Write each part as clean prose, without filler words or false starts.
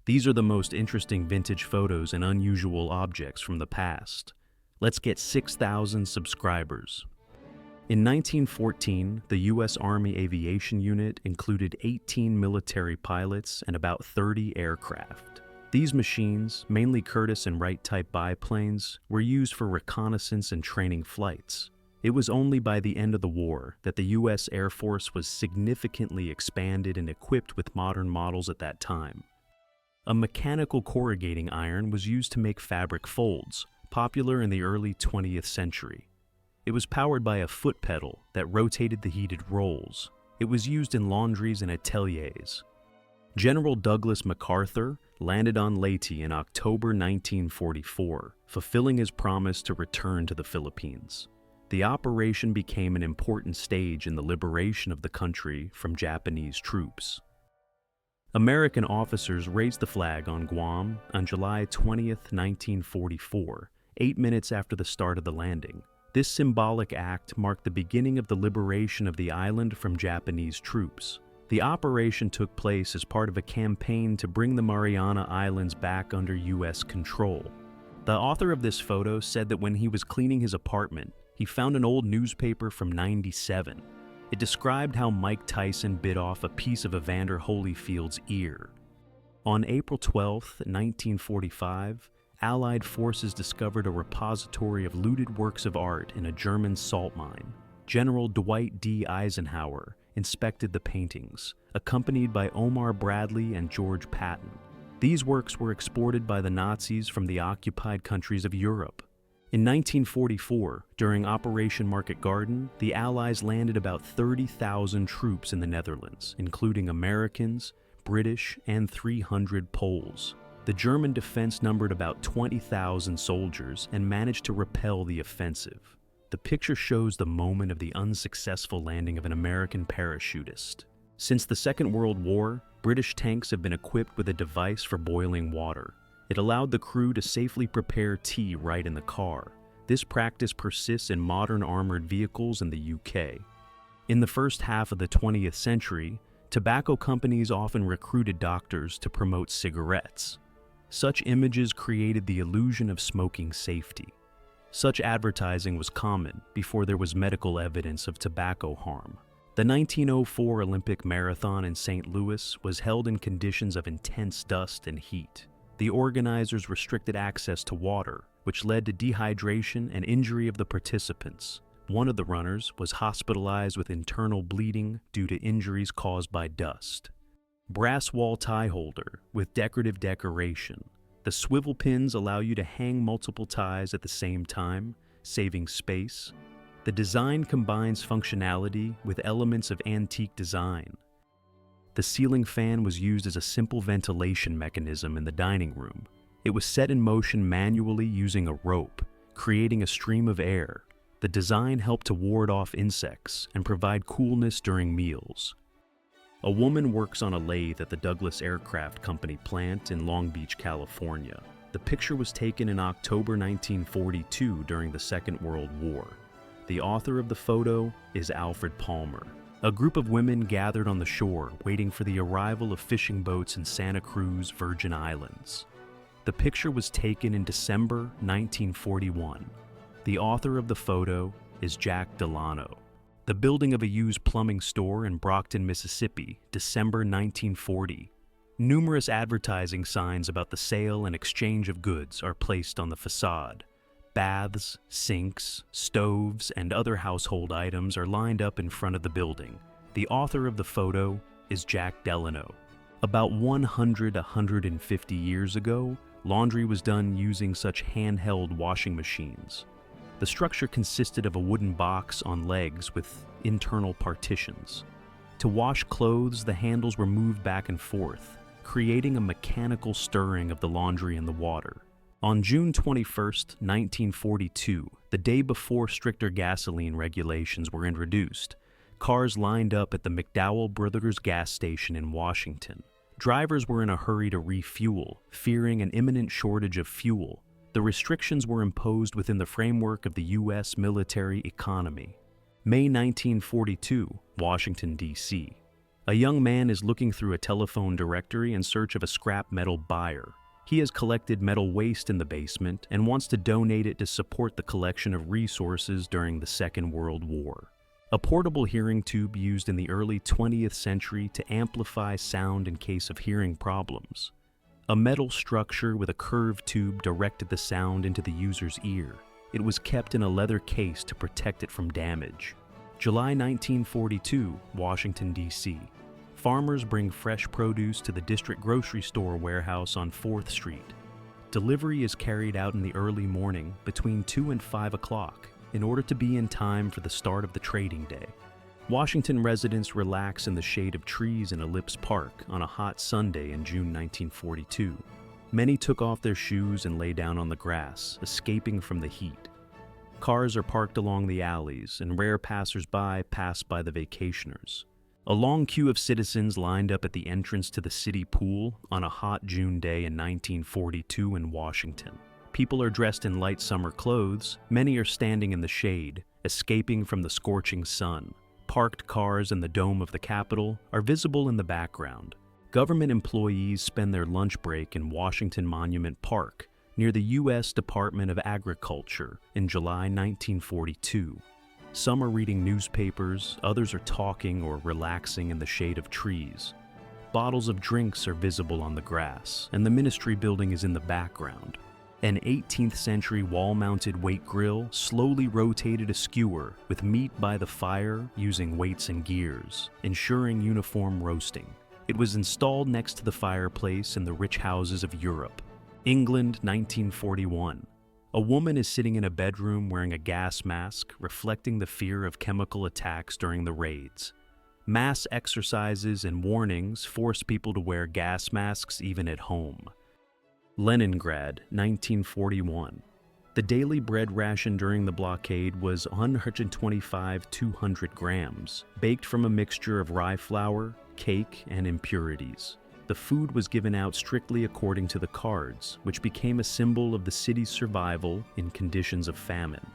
These are the most interesting vintage photos and unusual objects from the past. Let's get 6,000 subscribers. In 1914, the U.S. Army Aviation Unit included 18 military pilots and about 30 aircraft. These machines, mainly Curtiss and Wright-type biplanes, were used for reconnaissance and training flights. It was only by the end of the war that the U.S. Air Force was significantly expanded and equipped with modern models at that time. A mechanical corrugating iron was used to make fabric folds, popular in the early 20th century. It was powered by a foot pedal that rotated the heated rolls. It was used in laundries and ateliers. General Douglas MacArthur landed on Leyte in October 1944, fulfilling his promise to return to the Philippines. The operation became an important stage in the liberation of the country from Japanese troops. American officers raised the flag on Guam on July 20, 1944, 8 minutes after the start of the landing. This symbolic act marked the beginning of the liberation of the island from Japanese troops. The operation took place as part of a campaign to bring the Mariana Islands back under U.S. control. The author of this photo said that when he was cleaning his apartment, he found an old newspaper from '97. It described how Mike Tyson bit off a piece of Evander Holyfield's ear. On April 12, 1945, Allied forces discovered a repository of looted works of art in a German salt mine. General Dwight D. Eisenhower inspected the paintings, accompanied by Omar Bradley and George Patton. These works were exported by the Nazis from the occupied countries of Europe. In 1944, during Operation Market Garden, the Allies landed about 30,000 troops in the Netherlands, including Americans, British, and 300 Poles. The German defense numbered about 20,000 soldiers and managed to repel the offensive. The picture shows the moment of the unsuccessful landing of an American parachutist. Since the Second World War, British tanks have been equipped with a device for boiling water. It allowed the crew to safely prepare tea right in the car. This practice persists in modern armored vehicles in the UK. In the first half of the 20th century, tobacco companies often recruited doctors to promote cigarettes. Such images created the illusion of smoking safety. Such advertising was common before there was medical evidence of tobacco harm. The 1904 Olympic Marathon in St. Louis was held in conditions of intense dust and heat. The organizers restricted access to water, which led to dehydration and injury of the participants. One of the runners was hospitalized with internal bleeding due to injuries caused by dust. Brass wall tie holder with decorative decoration. The swivel pins allow you to hang multiple ties at the same time, saving space. The design combines functionality with elements of antique design. The ceiling fan was used as a simple ventilation mechanism in the dining room. It was set in motion manually using a rope, creating a stream of air. The design helped to ward off insects and provide coolness during meals. A woman works on a lathe at the Douglas Aircraft Company plant in Long Beach, California. The picture was taken in October 1942 during the Second World War. The author of the photo is Alfred Palmer. A group of women gathered on the shore waiting for the arrival of fishing boats in Santa Cruz, Virgin Islands. The picture was taken in December 1941. The author of the photo is Jack Delano. The building of a used plumbing store in Brockton, Mississippi, December 1940. Numerous advertising signs about the sale and exchange of goods are placed on the facade. Baths, sinks, stoves, and other household items are lined up in front of the building. The author of the photo is Jack Delano. About 150 years ago, laundry was done using such handheld washing machines. The structure consisted of a wooden box on legs with internal partitions. To wash clothes, the handles were moved back and forth, creating a mechanical stirring of the laundry in the water. On June 21, 1942, the day before stricter gasoline regulations were introduced, cars lined up at the McDowell Brothers gas station in Washington. Drivers were in a hurry to refuel, fearing an imminent shortage of fuel. The restrictions were imposed within the framework of the U.S. military economy. May 1942, Washington, D.C. A young man is looking through a telephone directory in search of a scrap metal buyer. He has collected metal waste in the basement and wants to donate it to support the collection of resources during the Second World War. A portable hearing tube used in the early 20th century to amplify sound in case of hearing problems. A metal structure with a curved tube directed the sound into the user's ear. It was kept in a leather case to protect it from damage. July 1942, Washington, D.C. Farmers bring fresh produce to the district grocery store warehouse on 4th Street. Delivery is carried out in the early morning between 2 and 5 o'clock in order to be in time for the start of the trading day. Washington residents relax in the shade of trees in Ellipse Park on a hot Sunday in June 1942. Many took off their shoes and lay down on the grass, escaping from the heat. Cars are parked along the alleys, and rare passers-by pass by the vacationers. A long queue of citizens lined up at the entrance to the city pool on a hot June day in 1942 in Washington. People are dressed in light summer clothes. Many are standing in the shade, escaping from the scorching sun. Parked cars and the dome of the Capitol are visible in the background. Government employees spend their lunch break in Washington Monument Park, near the U.S. Department of Agriculture, in July 1942. Some are reading newspapers, others are talking or relaxing in the shade of trees. Bottles of drinks are visible on the grass, and the Ministry building is in the background. An 18th century wall-mounted weight grill slowly rotated a skewer with meat by the fire using weights and gears, ensuring uniform roasting. It was installed next to the fireplace in the rich houses of Europe. England, 1941. A woman is sitting in a bedroom wearing a gas mask, reflecting the fear of chemical attacks during the raids. Mass exercises and warnings force people to wear gas masks even at home. Leningrad, 1941. The daily bread ration during the blockade was 125-200 grams, baked from a mixture of rye flour, cake, and impurities. The food was given out strictly according to the cards, which became a symbol of the city's survival in conditions of famine.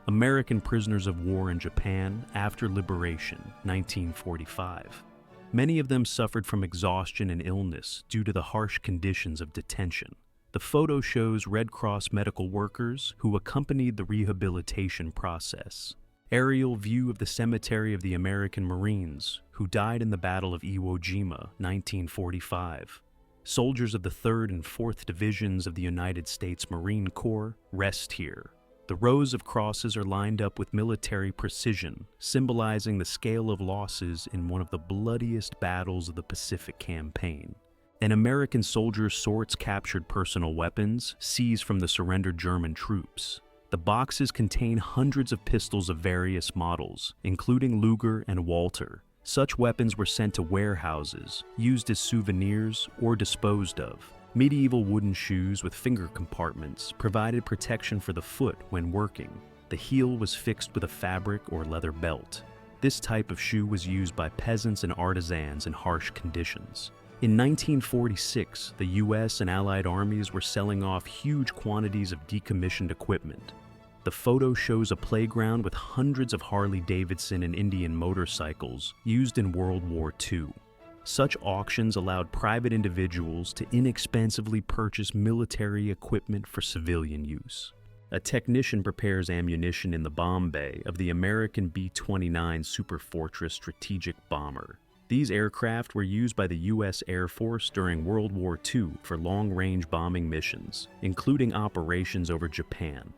American prisoners of war in Japan after liberation, 1945. Many of them suffered from exhaustion and illness due to the harsh conditions of detention. The photo shows Red Cross medical workers who accompanied the rehabilitation process. Aerial view of the cemetery of the American Marines who died in the Battle of Iwo Jima, 1945. Soldiers of the 3rd and 4th Divisions of the United States Marine Corps rest here. The rows of crosses are lined up with military precision, symbolizing the scale of losses in one of the bloodiest battles of the Pacific Campaign. An American soldier's swords captured personal weapons seized from the surrendered German troops. The boxes contain hundreds of pistols of various models, including Luger and Walter. Such weapons were sent to warehouses, used as souvenirs, or disposed of. Medieval wooden shoes with finger compartments provided protection for the foot when working. The heel was fixed with a fabric or leather belt. This type of shoe was used by peasants and artisans in harsh conditions. In 1946, the U.S. and Allied armies were selling off huge quantities of decommissioned equipment. The photo shows a playground with hundreds of Harley-Davidson and Indian motorcycles used in World War II. Such auctions allowed private individuals to inexpensively purchase military equipment for civilian use. A technician prepares ammunition in the bomb bay of the American B-29 Superfortress strategic bomber. These aircraft were used by the U.S. Air Force during World War II for long-range bombing missions, including operations over Japan.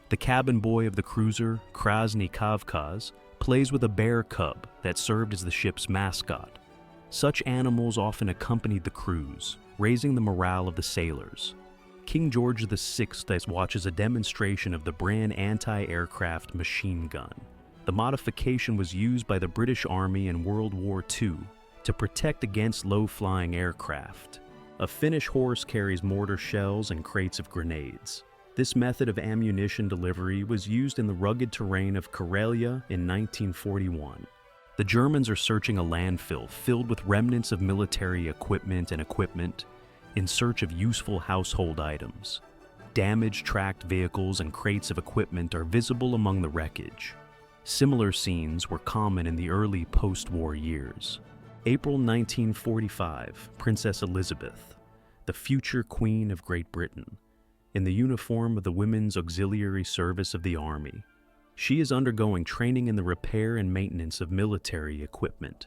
The cabin boy of the cruiser, Krasny Kavkaz, plays with a bear cub that served as the ship's mascot. Such animals often accompanied the crews, raising the morale of the sailors. King George VI watches a demonstration of the Bran anti-aircraft machine gun. The modification was used by the British Army in World War II to protect against low-flying aircraft. A Finnish horse carries mortar shells and crates of grenades. This method of ammunition delivery was used in the rugged terrain of Karelia in 1941. The Germans are searching a landfill filled with remnants of military equipment in search of useful household items. Damaged tracked vehicles and crates of equipment are visible among the wreckage. Similar scenes were common in the early post-war years. April 1945, Princess Elizabeth, the future Queen of Great Britain, in the uniform of the Women's Auxiliary Service of the Army. She is undergoing training in the repair and maintenance of military equipment,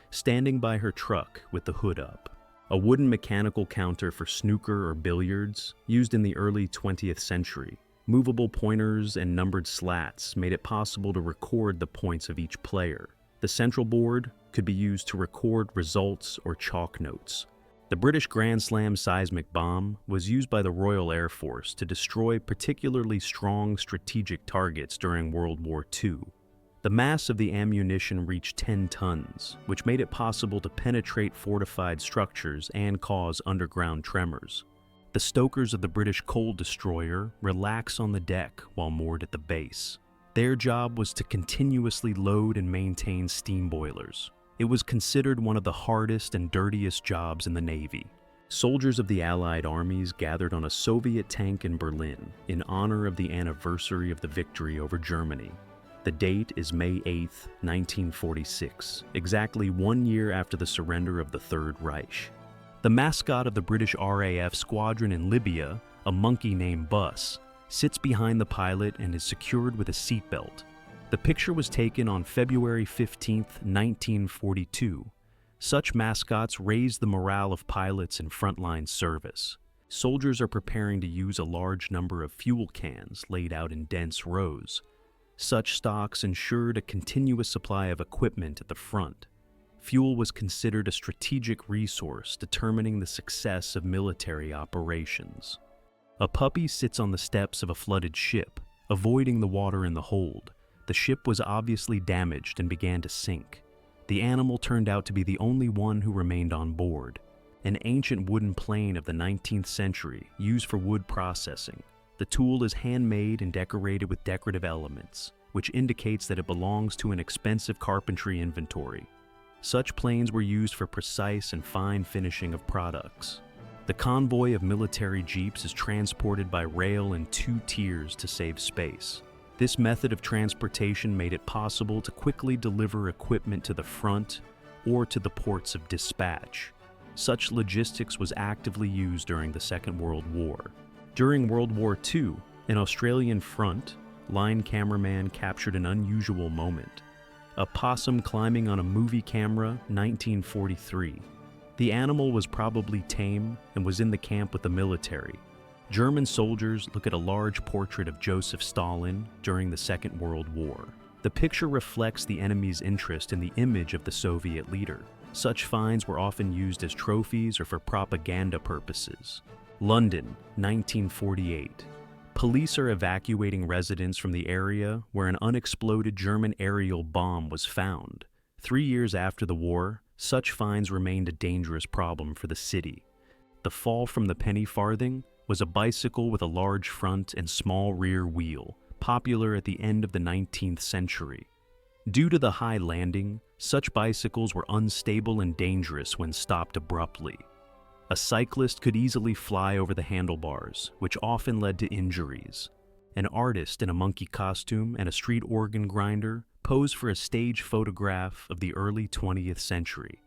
standing by her truck with the hood up. A wooden mechanical counter for snooker or billiards, used in the early 20th century. Movable pointers and numbered slats made it possible to record the points of each player. The central board could be used to record results or chalk notes. The British Grand Slam seismic bomb was used by the Royal Air Force to destroy particularly strong strategic targets during World War II. The mass of the ammunition reached 10 tons, which made it possible to penetrate fortified structures and cause underground tremors. The stokers of the British coal destroyer relax on the deck while moored at the base. Their job was to continuously load and maintain steam boilers. It was considered one of the hardest and dirtiest jobs in the Navy. Soldiers of the Allied armies gathered on a Soviet tank in Berlin in honor of the anniversary of the victory over Germany. The date is May 8, 1946, exactly 1 year after the surrender of the Third Reich. The mascot of the British RAF squadron in Libya, a monkey named Bus, sits behind the pilot and is secured with a seatbelt. The picture was taken on February 15, 1942. Such mascots raise the morale of pilots in frontline service. Soldiers are preparing to use a large number of fuel cans laid out in dense rows. Such stocks ensured a continuous supply of equipment at the front. Fuel was considered a strategic resource determining the success of military operations. A puppy sits on the steps of a flooded ship, avoiding the water in the hold. The ship was obviously damaged and began to sink. The animal turned out to be the only one who remained on board. An ancient wooden plane of the 19th century used for wood processing. The tool is handmade and decorated with decorative elements, which indicates that it belongs to an expensive carpentry inventory. Such planes were used for precise and fine finishing of products. The convoy of military jeeps is transported by rail in 2 tiers to save space. This method of transportation made it possible to quickly deliver equipment to the front or to the ports of dispatch. Such logistics was actively used during the Second World War. During World War II, an Australian front line cameraman captured an unusual moment. A possum climbing on a movie camera, 1943. The animal was probably tame and was in the camp with the military. German soldiers look at a large portrait of Joseph Stalin during the Second World War. The picture reflects the enemy's interest in the image of the Soviet leader. Such finds were often used as trophies or for propaganda purposes. London, 1948. Police are evacuating residents from the area where an unexploded German aerial bomb was found. 3 years after the war, such finds remained a dangerous problem for the city. The fall from the penny farthing was a bicycle with a large front and small rear wheel, popular at the end of the 19th century. Due to the high landing, such bicycles were unstable and dangerous when stopped abruptly. A cyclist could easily fly over the handlebars, which often led to injuries. An artist in a monkey costume and a street organ grinder posed for a stage photograph of the early 20th century.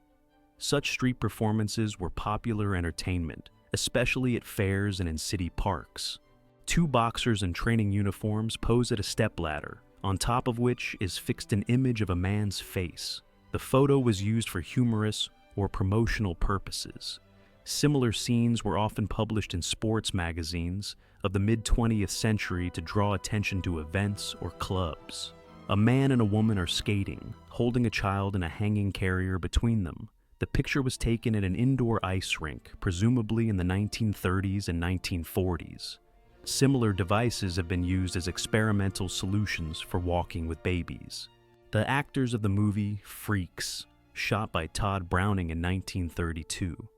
Such street performances were popular entertainment, especially at fairs and in city parks. 2 boxers in training uniforms pose at a stepladder, on top of which is fixed an image of a man's face. The photo was used for humorous or promotional purposes. Similar scenes were often published in sports magazines of the mid-20th century to draw attention to events or clubs. A man and a woman are skating, holding a child in a hanging carrier between them. The picture was taken at an indoor ice rink, presumably in the 1930s and 1940s. Similar devices have been used as experimental solutions for walking with babies. The actors of the movie Freaks, shot by Todd Browning in 1932.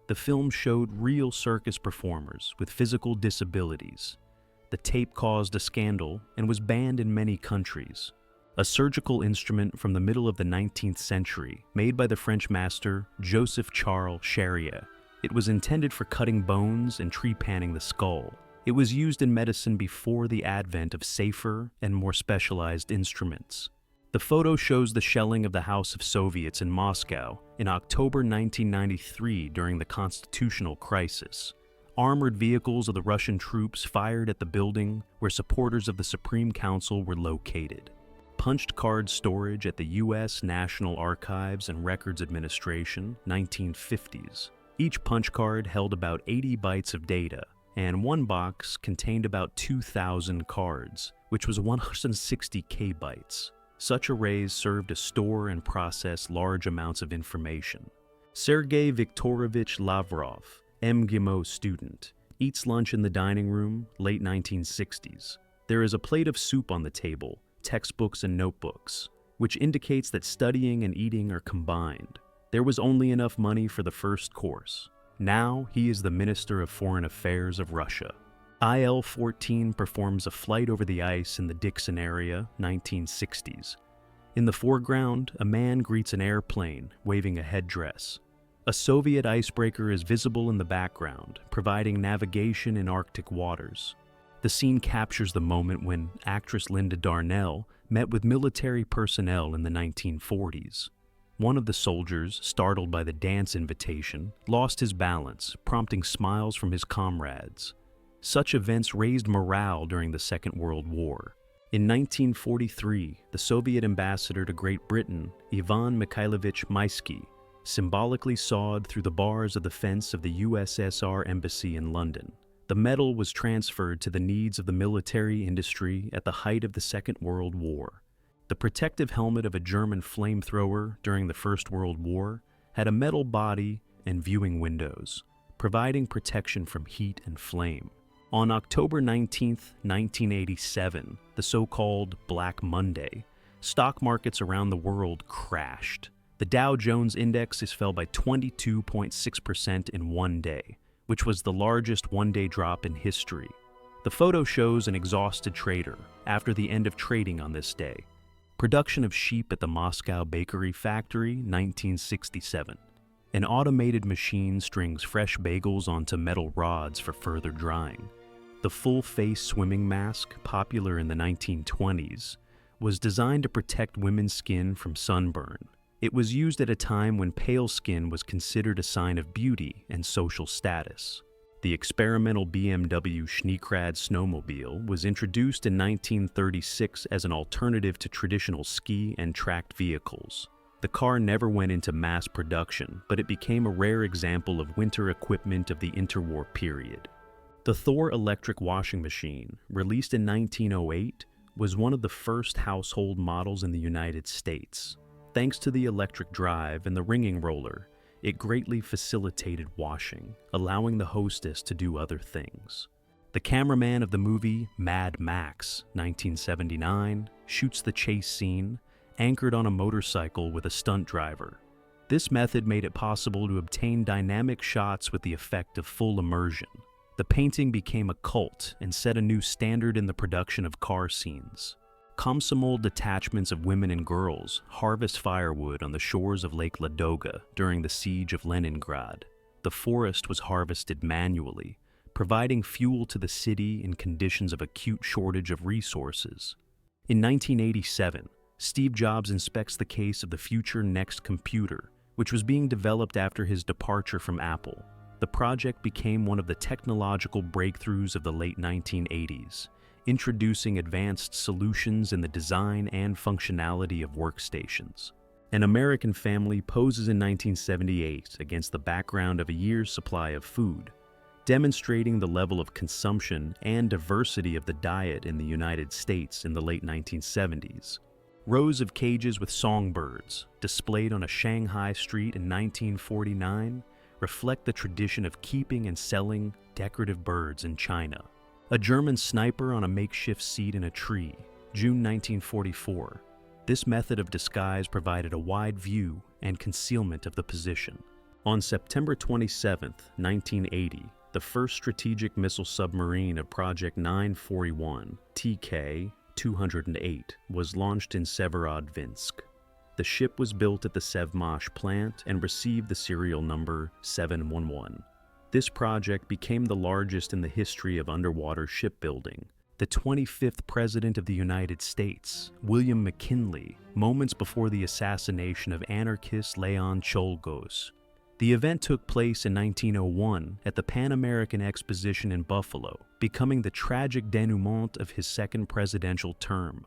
The film showed real circus performers with physical disabilities. The tape caused a scandal and was banned in many countries. A surgical instrument from the middle of the 19th century, made by the French master Joseph Charles Charrier. It was intended for cutting bones and trepanning the skull. It was used in medicine before the advent of safer and more specialized instruments. The photo shows the shelling of the House of Soviets in Moscow in October 1993 during the constitutional crisis. Armored vehicles of the Russian troops fired at the building where supporters of the Supreme Council were located. Punched card storage at the U.S. National Archives and Records Administration, 1950s. Each punch card held about 80 bytes of data, and one box contained about 2,000 cards, which was 160 kbytes. Such arrays served to store and process large amounts of information. Sergei Viktorovich Lavrov, MGIMO student, eats lunch in the dining room, late 1960s. There is a plate of soup on the table, textbooks and notebooks, which indicates that studying and eating are combined. There was only enough money for the first course. Now he is the Minister of Foreign Affairs of Russia. IL-14 performs a flight over the ice in the Dixon area, 1960s. In the foreground, a man greets an airplane, waving a headdress. A Soviet icebreaker is visible in the background, providing navigation in Arctic waters. The scene captures the moment when actress Linda Darnell met with military personnel in the 1940s. One of the soldiers, startled by the dance invitation, lost his balance, prompting smiles from his comrades. Such events raised morale during the Second World War. In 1943, the Soviet ambassador to Great Britain, Ivan Mikhailovich Maisky, symbolically sawed through the bars of the fence of the USSR embassy in London. The medal was transferred to the needs of the military industry at the height of the Second World War. The protective helmet of a German flamethrower during the First World War had a metal body and viewing windows, providing protection from heat and flame. On October 19, 1987, the so-called Black Monday, stock markets around the world crashed. The Dow Jones Index fell by 22.6% in one day, which was the largest one-day drop in history. The photo shows an exhausted trader after the end of trading on this day. Production of sheep at the Moscow bakery factory, 1967. An automated machine strings fresh bagels onto metal rods for further drying. The full-face swimming mask, popular in the 1920s, was designed to protect women's skin from sunburn. It was used at a time when pale skin was considered a sign of beauty and social status. The experimental BMW Schneekrad snowmobile was introduced in 1936 as an alternative to traditional ski and tracked vehicles. The car never went into mass production, but it became a rare example of winter equipment of the interwar period. The Thor electric washing machine, released in 1908, was one of the first household models in the United States. Thanks to the electric drive and the wringing roller, it greatly facilitated washing, allowing the hostess to do other things. The cameraman of the movie Mad Max, 1979, shoots the chase scene, anchored on a motorcycle with a stunt driver. This method made it possible to obtain dynamic shots with the effect of full immersion. The painting became a cult and set a new standard in the production of car scenes. Komsomol detachments of women and girls harvest firewood on the shores of Lake Ladoga during the siege of Leningrad. The forest was harvested manually, providing fuel to the city in conditions of acute shortage of resources. In 1987, Steve Jobs inspects the case of the future NeXT computer, which was being developed after his departure from Apple. The project became one of the technological breakthroughs of the late 1980s, introducing advanced solutions in the design and functionality of workstations. An American family poses in 1978 against the background of a year's supply of food, demonstrating the level of consumption and diversity of the diet in the United States in the late 1970s. Rows of cages with songbirds, displayed on a Shanghai street in 1949, reflect the tradition of keeping and selling decorative birds in China. A German sniper on a makeshift seat in a tree, June 1944. This method of disguise provided a wide view and concealment of the position. On September 27, 1980, the first strategic missile submarine of Project 941, TK-208, was launched in Severodvinsk. The ship was built at the Sevmash plant and received the serial number 711. This project became the largest in the history of underwater shipbuilding, the 25th President of the United States, William McKinley, moments before the assassination of anarchist Leon Czolgosz. The event took place in 1901 at the Pan American Exposition in Buffalo, becoming the tragic denouement of his second presidential term.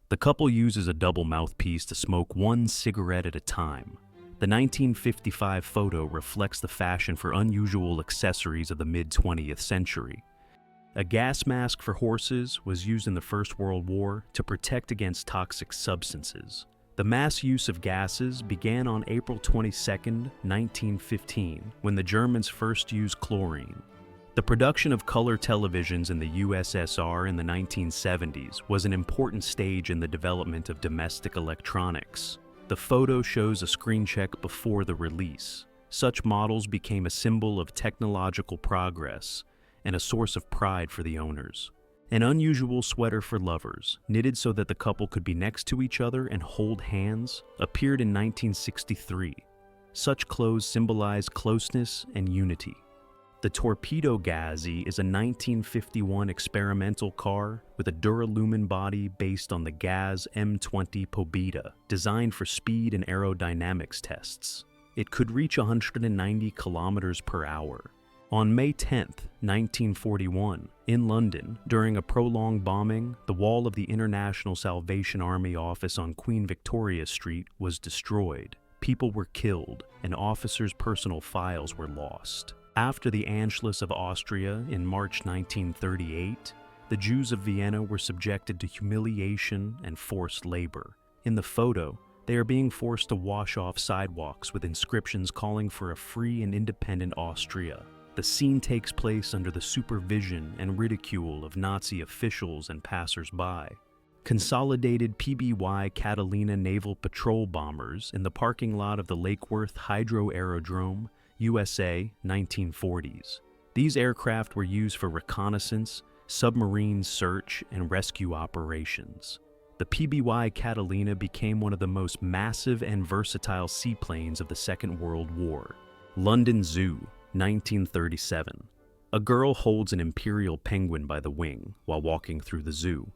The couple uses a double mouthpiece to smoke one cigarette at a time. The 1955 photo reflects the fashion for unusual accessories of the mid-20th century. A gas mask for horses was used in the First World War to protect against toxic substances. The mass use of gases began on April 22, 1915, when the Germans first used chlorine. The production of color televisions in the USSR in the 1970s was an important stage in the development of domestic electronics. The photo shows a screen check before the release. Such models became a symbol of technological progress and a source of pride for the owners. An unusual sweater for lovers, knitted so that the couple could be next to each other and hold hands, appeared in 1963. Such clothes symbolize closeness and unity. The Torpedo Gazzy is a 1951 experimental car with a duralumin body based on the Gaz M20 Pobeda, designed for speed and aerodynamics tests. It could reach 190 kilometers per hour. On May 10, 1941, in London, during a prolonged bombing, the wall of the International Salvation Army office on Queen Victoria Street was destroyed. People were killed, and officers' personal files were lost. After the Anschluss of Austria in March 1938, the Jews of Vienna were subjected to humiliation and forced labor. In the photo, they are being forced to wash off sidewalks with inscriptions calling for a free and independent Austria. The scene takes place under the supervision and ridicule of Nazi officials and passers-by. Consolidated PBY Catalina naval patrol bombers in the parking lot of the Lake Worth Hydro Aerodrome, USA, 1940s. These aircraft were used for reconnaissance, submarine search, and rescue operations. The PBY Catalina became one of the most massive and versatile seaplanes of the Second World War. London Zoo, 1937. A girl holds an imperial penguin by the wing while walking through the zoo.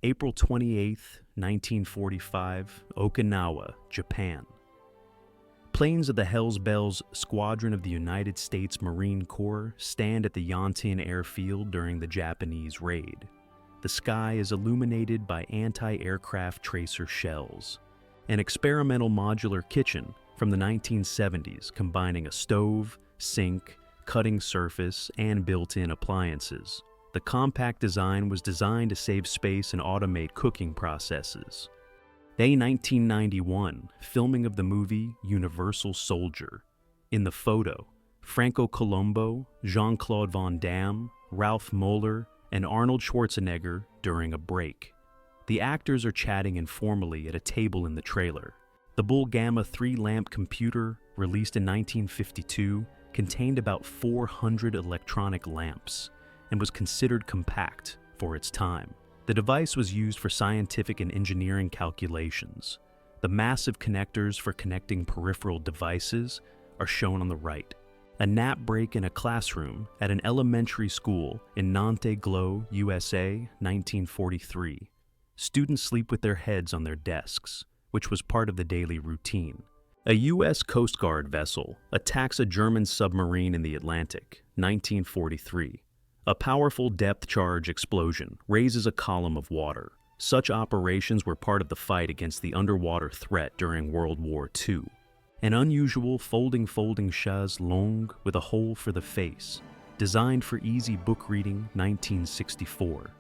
April 28, 1945, Okinawa, Japan. Planes of the Hells Bells Squadron of the United States Marine Corps stand at the Yontin airfield during the Japanese raid. The sky is illuminated by anti-aircraft tracer shells. An experimental modular kitchen from the 1970s combining a stove, sink, cutting surface, and built-in appliances. The compact design was designed to save space and automate cooking processes. May 1991, filming of the movie Universal Soldier. In the photo, Franco Colombo, Jean-Claude Van Damme, Ralph Moeller, and Arnold Schwarzenegger during a break. The actors are chatting informally at a table in the trailer. The Bull Gamma 3 lamp computer, released in 1952, contained about 400 electronic lamps and was considered compact for its time. The device was used for scientific and engineering calculations. The massive connectors for connecting peripheral devices are shown on the right. A nap break in a classroom at an elementary school in Nantes-Glo, USA, 1943. Students sleep with their heads on their desks, which was part of the daily routine. A U.S. Coast Guard vessel attacks a German submarine in the Atlantic, 1943. A powerful depth charge explosion raises a column of water. Such operations were part of the fight against the underwater threat during World War II. An unusual folding chaise longue with a hole for the face, designed for easy book reading, 1964.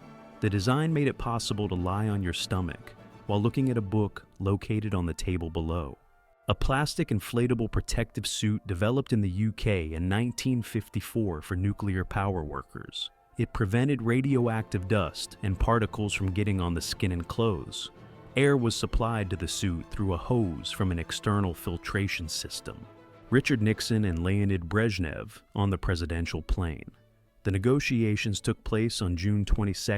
The design made it possible to lie on your stomach while looking at a book located on the table below. A plastic inflatable protective suit developed in the UK in 1954 for nuclear power workers. It prevented radioactive dust and particles from getting on the skin and clothes. Air was supplied to the suit through a hose from an external filtration system. Richard Nixon and Leonid Brezhnev on the presidential plane. The negotiations took place on June 22,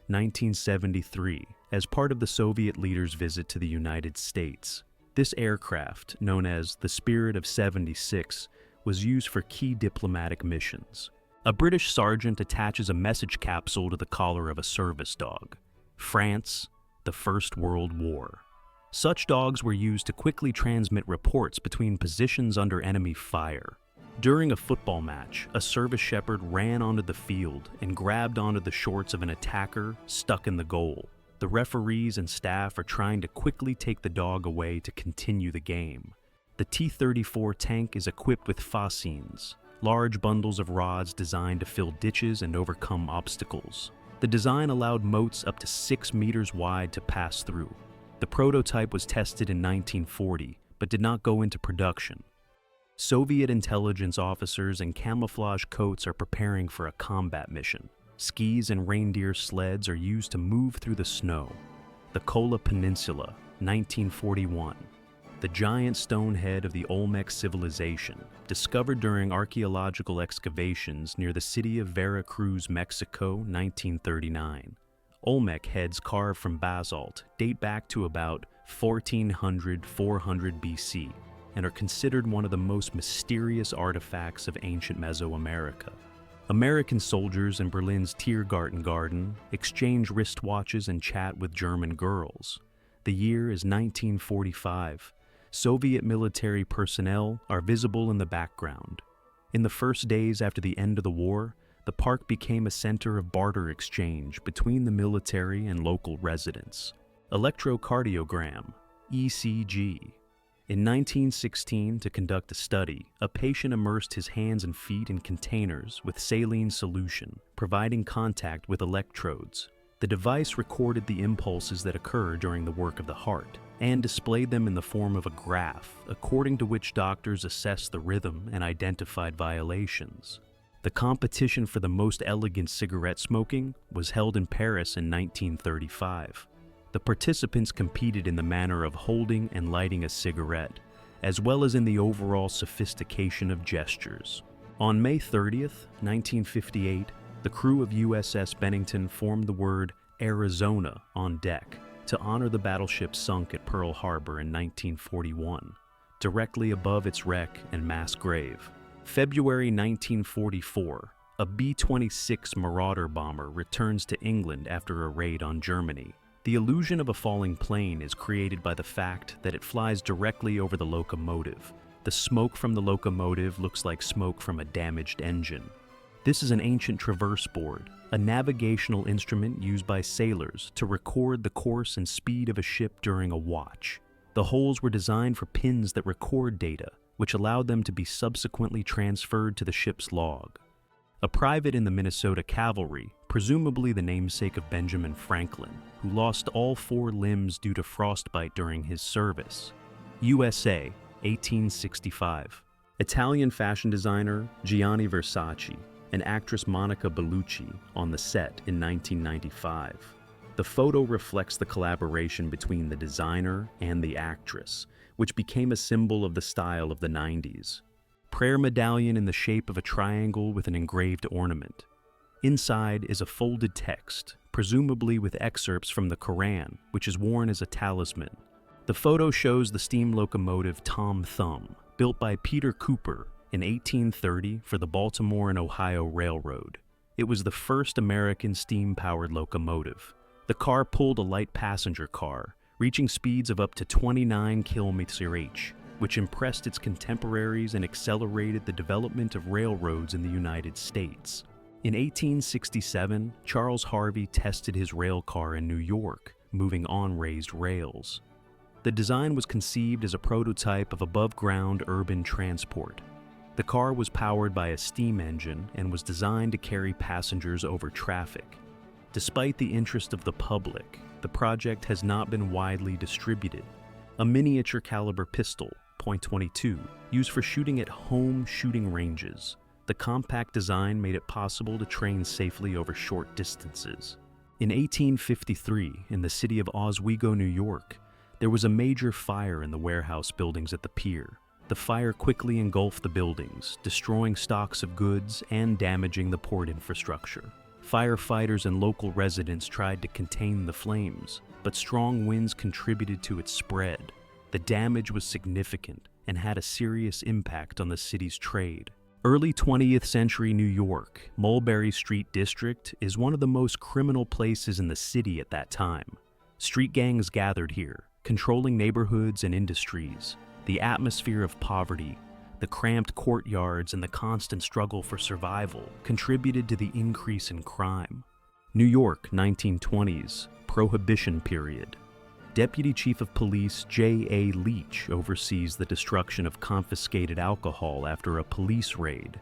1973, as part of the Soviet leader's visit to the United States. This aircraft, known as the Spirit of 76, was used for key diplomatic missions. A British sergeant attaches a message capsule to the collar of a service dog. France, the First World War. Such dogs were used to quickly transmit reports between positions under enemy fire. During a football match, a service shepherd ran onto the field and grabbed onto the shorts of an attacker stuck in the goal. The referees and staff are trying to quickly take the dog away to continue the game. The T-34 tank is equipped with fascines, large bundles of rods designed to fill ditches and overcome obstacles. The design allowed moats up to 6 meters wide to pass through. The prototype was tested in 1940, but did not go into production. Soviet intelligence officers in camouflage coats are preparing for a combat mission. Skis and reindeer sleds are used to move through the snow. The Kola Peninsula, 1941. The giant stone head of the Olmec civilization, discovered during archaeological excavations near the city of Veracruz, Mexico, 1939. Olmec heads carved from basalt date back to about 1400-400 BC and are considered one of the most mysterious artifacts of ancient Mesoamerica. American soldiers in Berlin's Tiergarten Garden exchange wristwatches and chat with German girls. The year is 1945. Soviet military personnel are visible in the background. In the first days after the end of the war, the park became a center of barter exchange between the military and local residents. Electrocardiogram, ECG. In 1916, to conduct a study, a patient immersed his hands and feet in containers with saline solution, providing contact with electrodes. The device recorded the impulses that occur during the work of the heart and displayed them in the form of a graph, according to which doctors assessed the rhythm and identified violations. The competition for the most elegant cigarette smoking was held in Paris in 1935. The participants competed in the manner of holding and lighting a cigarette, as well as in the overall sophistication of gestures. On May 30th, 1958, the crew of USS Bennington formed the word Arizona on deck to honor the battleship sunk at Pearl Harbor in 1941, directly above its wreck and mass grave. February 1944, a B-26 Marauder bomber returns to England after a raid on Germany. The illusion of a falling plane is created by the fact that it flies directly over the locomotive. The smoke from the locomotive looks like smoke from a damaged engine. This is an ancient traverse board, a navigational instrument used by sailors to record the course and speed of a ship during a watch. The holes were designed for pins that record data, which allowed them to be subsequently transferred to the ship's log. A private in the Minnesota Cavalry, presumably the namesake of Benjamin Franklin, who lost all 4 limbs due to frostbite during his service. USA, 1865. Italian fashion designer Gianni Versace and actress Monica Bellucci on the set in 1995. The photo reflects the collaboration between the designer and the actress, which became a symbol of the style of the 90s. Prayer medallion in the shape of a triangle with an engraved ornament. Inside is a folded text, presumably with excerpts from the Quran, which is worn as a talisman. The photo shows the steam locomotive Tom Thumb, built by Peter Cooper in 1830 for the Baltimore and Ohio Railroad. It was the first American steam-powered locomotive. The car pulled a light passenger car, reaching speeds of up to 29 km/h, which impressed its contemporaries and accelerated the development of railroads in the United States. In 1867, Charles Harvey tested his rail car in New York, moving on raised rails. The design was conceived as a prototype of above-ground urban transport. The car was powered by a steam engine and was designed to carry passengers over traffic. Despite the interest of the public, the project has not been widely distributed. A miniature caliber pistol, .22, used for shooting at home shooting ranges. The compact design made it possible to train safely over short distances. In 1853, in the city of Oswego, New York, there was a major fire in the warehouse buildings at the pier. The fire quickly engulfed the buildings, destroying stocks of goods and damaging the port infrastructure. Firefighters and local residents tried to contain the flames, but strong winds contributed to its spread. The damage was significant and had a serious impact on the city's trade. Early 20th century New York, Mulberry Street District is one of the most criminal places in the city at that time. Street gangs gathered here, controlling neighborhoods and industries. The atmosphere of poverty, the cramped courtyards, and the constant struggle for survival contributed to the increase in crime. New York, 1920s, Prohibition period. Deputy Chief of Police J.A. Leach oversees the destruction of confiscated alcohol after a police raid.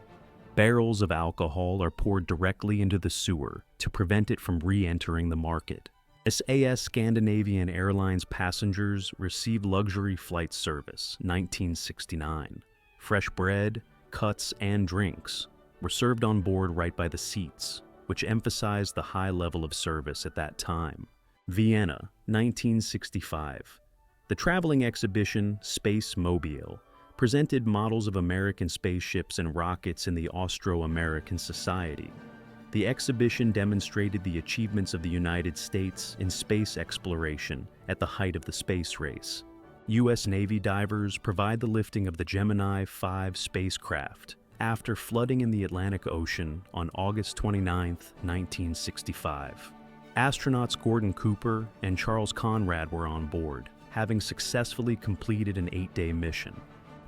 Barrels of alcohol are poured directly into the sewer to prevent it from re-entering the market. SAS Scandinavian Airlines passengers receive luxury flight service, 1969. Fresh bread, cuts, and drinks were served on board right by the seats, which emphasized the high level of service at that time. Vienna, 1965. The traveling exhibition Space Mobile presented models of American spaceships and rockets in the Austro-American Society. The exhibition demonstrated the achievements of the United States in space exploration at the height of the space race. U.S. Navy divers provide the lifting of the Gemini 5 spacecraft after flooding in the Atlantic Ocean on August 29, 1965. Astronauts Gordon Cooper and Charles Conrad were on board, having successfully completed an 8-day mission.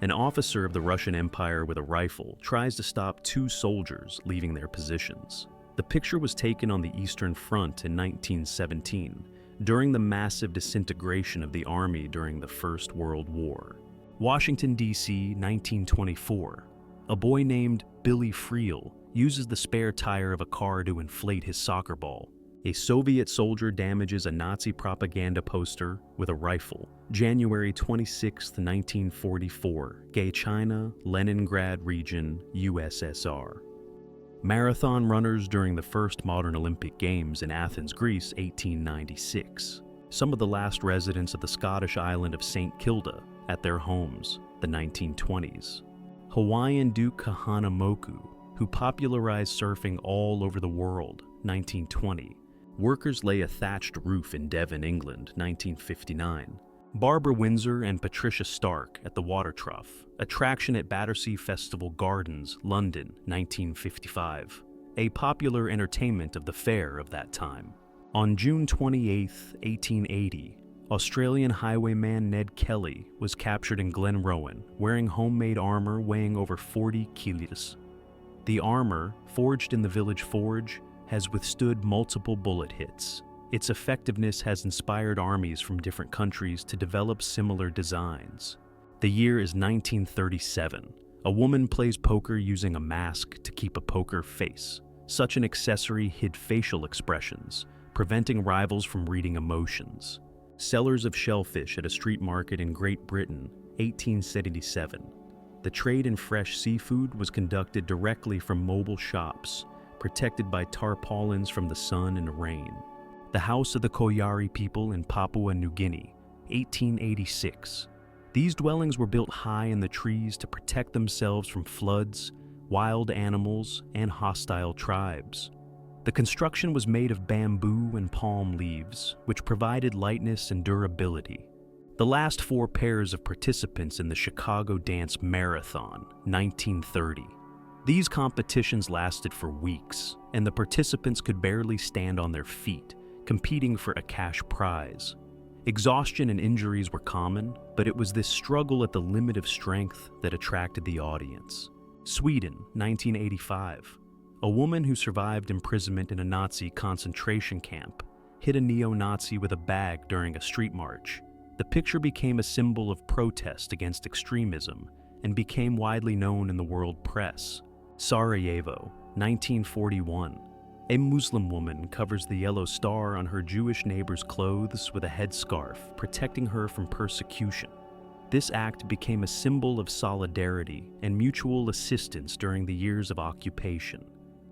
An officer of the Russian Empire with a rifle tries to stop two soldiers leaving their positions. The picture was taken on the Eastern Front in 1917, during the massive disintegration of the Army during the First World War. Washington, D.C., 1924. A boy named Billy Friel uses the spare tire of a car to inflate his soccer ball. A Soviet soldier damages a Nazi propaganda poster with a rifle. January 26, 1944, Gay China, Leningrad region, USSR. Marathon runners during the first modern Olympic Games in Athens, Greece, 1896. Some of the last residents of the Scottish island of St. Kilda at their homes, the 1920s. Hawaiian Duke Kahanamoku, who popularized surfing all over the world, 1920. Workers lay a thatched roof in Devon, England, 1959. Barbara Windsor and Patricia Stark at the Water Trough, attraction at Battersea Festival Gardens, London, 1955. A popular entertainment of the fair of that time. On June 28, 1880, Australian highwayman Ned Kelly was captured in Glenrowan, wearing homemade armor weighing over 40 kilos. The armor, forged in the village forge, has withstood multiple bullet hits. Its effectiveness has inspired armies from different countries to develop similar designs. The year is 1937. A woman plays poker using a mask to keep a poker face. Such an accessory hid facial expressions, preventing rivals from reading emotions. Sellers of shellfish at a street market in Great Britain, 1877. The trade in fresh seafood was conducted directly from mobile shops, protected by tarpaulins from the sun and rain. The House of the Koyari people in Papua New Guinea, 1886. These dwellings were built high in the trees to protect themselves from floods, wild animals, and hostile tribes. The construction was made of bamboo and palm leaves, which provided lightness and durability. The last four pairs of participants in the Chicago Dance Marathon, 1930. These competitions lasted for weeks, and the participants could barely stand on their feet, competing for a cash prize. Exhaustion and injuries were common, but it was this struggle at the limit of strength that attracted the audience. Sweden, 1985. A woman who survived imprisonment in a Nazi concentration camp hit a neo-Nazi with a bag during a street march. The picture became a symbol of protest against extremism and became widely known in the world press. Sarajevo, 1941. A Muslim woman covers the yellow star on her Jewish neighbor's clothes with a headscarf, protecting her from persecution. This act became a symbol of solidarity and mutual assistance during the years of occupation.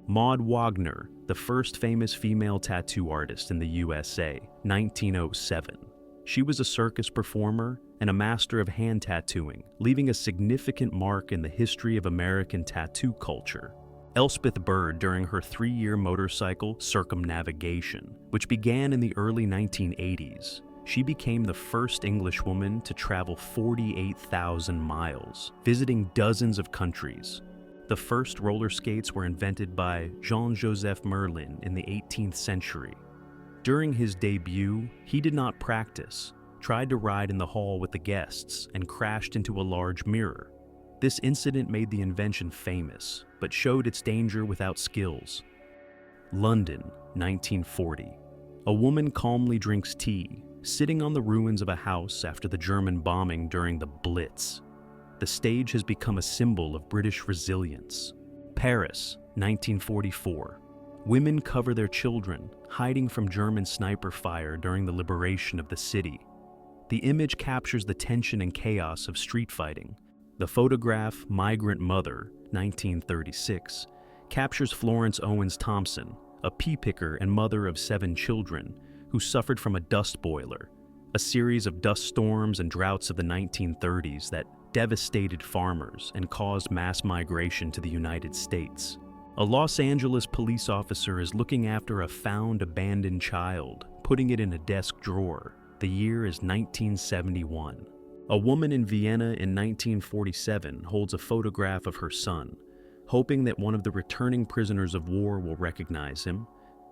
Maud Wagner, the first famous female tattoo artist in the USA, 1907. She was a circus performer and a master of hand tattooing, leaving a significant mark in the history of American tattoo culture. Elspeth Bird during her 3-year motorcycle circumnavigation, which began in the early 1980s. She became the first English woman to travel 48,000 miles, visiting dozens of countries. The first roller skates were invented by Jean-Joseph Merlin in the 18th century. During his debut, he did not practice, tried to ride in the hall with the guests, and crashed into a large mirror. This incident made the invention famous, but showed its danger without skills. London, 1940. A woman calmly drinks tea, sitting on the ruins of a house after the German bombing during the Blitz. The stage has become a symbol of British resilience. Paris, 1944. Women cover their children, hiding from German sniper fire during the liberation of the city. The image captures the tension and chaos of street fighting. The photograph, Migrant Mother, 1936, captures Florence Owens Thompson, a pea picker and mother of 7 children, who suffered from a dust boiler, a series of dust storms and droughts of the 1930s that devastated farmers and caused mass migration to the United States. A Los Angeles police officer is looking after a found abandoned child, putting it in a desk drawer. The year is 1971. A woman in Vienna in 1947 holds a photograph of her son, hoping that one of the returning prisoners of war will recognize him.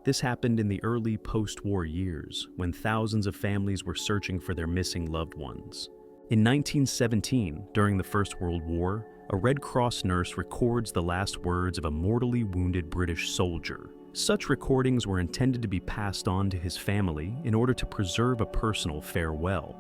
This happened in the early post-war years, when thousands of families were searching for their missing loved ones. In 1917, during the First World War, a Red Cross nurse records the last words of a mortally wounded British soldier. Such recordings were intended to be passed on to his family in order to preserve a personal farewell.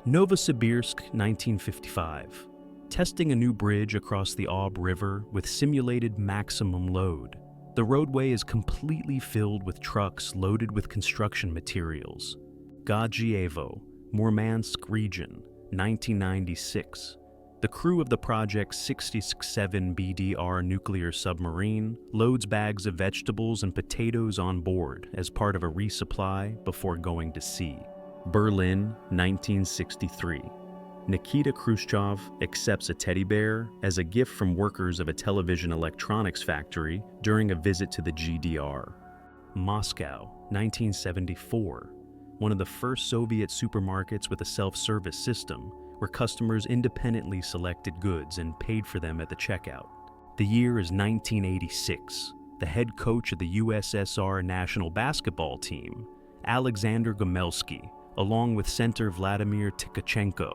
Novosibirsk, 1955. Testing a new bridge across the Ob River with simulated maximum load. The roadway is completely filled with trucks loaded with construction materials. Gadzhievo, Murmansk region, 1996. The crew of the Project 67 BDR nuclear submarine loads bags of vegetables and potatoes on board as part of a resupply before going to sea. Berlin, 1963. Nikita Khrushchev accepts a teddy bear as a gift from workers of a television electronics factory during a visit to the GDR. Moscow, 1974. One of the first Soviet supermarkets with a self-service system where customers independently selected goods and paid for them at the checkout. The year is 1986. The head coach of the USSR national basketball team, Alexander Gomelsky, along with center Vladimir Tkachenko,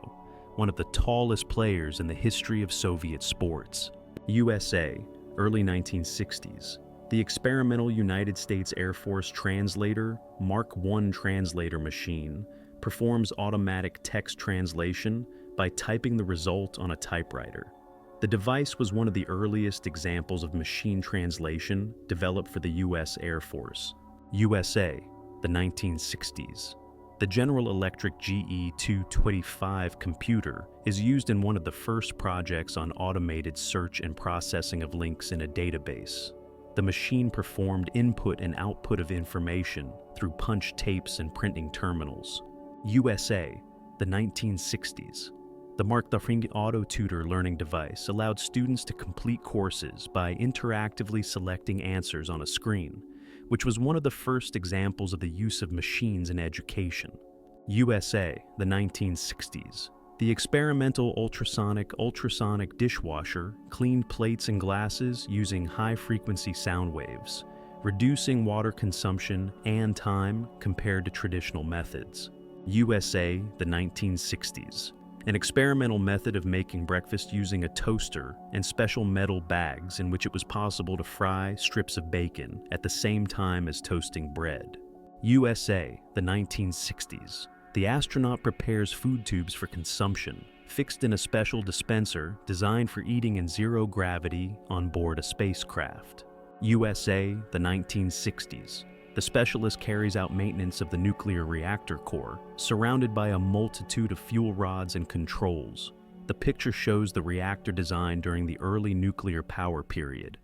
one of the tallest players in the history of Soviet sports. USA, early 1960s. The experimental United States Air Force translator, Mark I translator machine, performs automatic text translation by typing the result on a typewriter. The device was one of the earliest examples of machine translation developed for the U.S. Air Force. USA, the 1960s. The General Electric GE225 computer is used in one of the first projects on automated search and processing of links in a database. The machine performed input and output of information through punch tapes and printing terminals. USA, the 1960s. The Mark III Auto Tutor learning device allowed students to complete courses by interactively selecting answers on a screen, which was one of the first examples of the use of machines in education. USA, the 1960s. The experimental ultrasonic dishwasher cleaned plates and glasses using high-frequency sound waves, reducing water consumption and time compared to traditional methods. USA, the 1960s. An experimental method of making breakfast using a toaster and special metal bags in which it was possible to fry strips of bacon at the same time as toasting bread. USA, the 1960s. The astronaut prepares food tubes for consumption, fixed in a special dispenser designed for eating in zero gravity on board a spacecraft. USA, the 1960s. The specialist carries out maintenance of the nuclear reactor core, surrounded by a multitude of fuel rods and controls. The picture shows the reactor design during the early nuclear power period.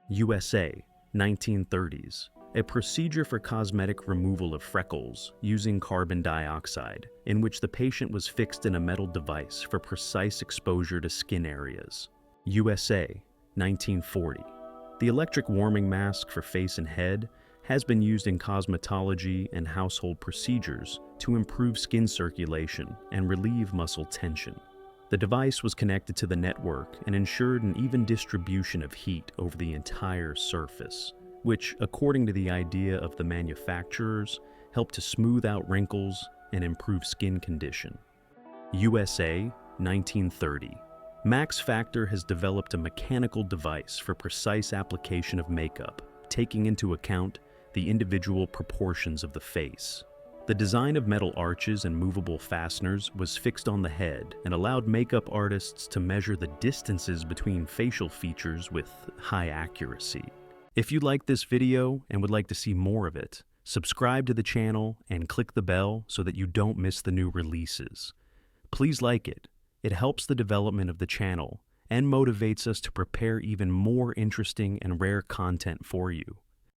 USA, 1930s. A procedure for cosmetic removal of freckles using carbon dioxide, in which the patient was fixed in a metal device for precise exposure to skin areas. USA, 1940. The electric warming mask for face and head has been used in cosmetology and household procedures to improve skin circulation and relieve muscle tension. The device was connected to the network and ensured an even distribution of heat over the entire surface, which, according to the idea of the manufacturers, helped to smooth out wrinkles and improve skin condition. USA, 1930. Max Factor has developed a mechanical device for precise application of makeup, taking into account the individual proportions of the face. The design of metal arches and movable fasteners was fixed on the head and allowed makeup artists to measure the distances between facial features with high accuracy. If you like this video and would like to see more of it, subscribe to the channel and click the bell so that you don't miss the new releases. Please like it. It helps the development of the channel and motivates us to prepare even more interesting and rare content for you.